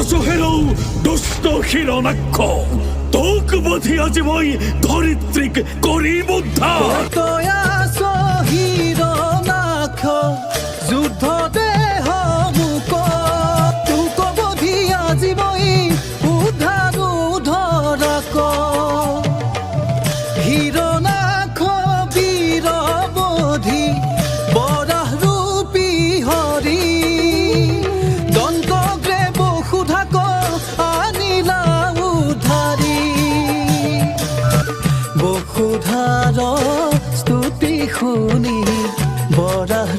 সোহেরৌ দুষ্ট হিরণাক্ষ তোক বধি আজি মই ধরিত্রীক করিব উদ্ধার তয়াস হিরণাক্ষ যুদ্ধ দেহ মুক তোক বধি আজি মই উদ্ধার ধরাক হিরণাক্ষ বীর বধি বরাহ রূপী হরি দন্তগ্রে বসুধাক আনিলা উদ্ধারি বসুধার স্তুতি শুনি বৰাহ